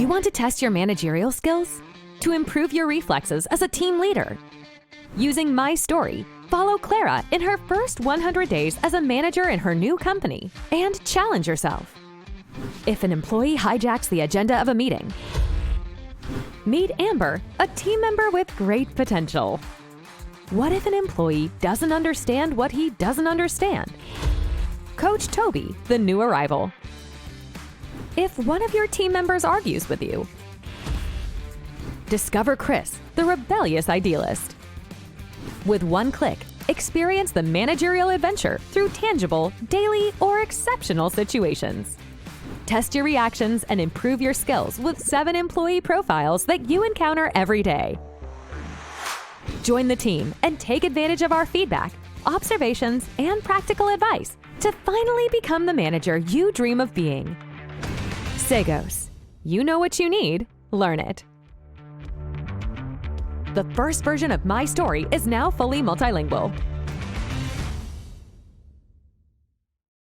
You want to test your managerial skills? To improve your reflexes as a team leader? Using MyStory, follow Clara in her first 100 days as a manager in her new company and challenge yourself. If an employee hijacks the agenda of a meeting, meet Amber, a team member with great potential. What if an employee doesn't understand what he doesn't understand? Coach Toby, the new arrival. If one of your team members argues with you, discover Chris, the rebellious idealist. With one click, experience the managerial adventure through tangible, daily, or exceptional situations. Test your reactions and improve your skills with 7 employee profiles that you encounter every day. Join the team and take advantage of our feedback, observations, and practical advice to finally become the manager you dream of being. Segos. You know what you need, learn it. The first version of MyStory is now fully multilingual.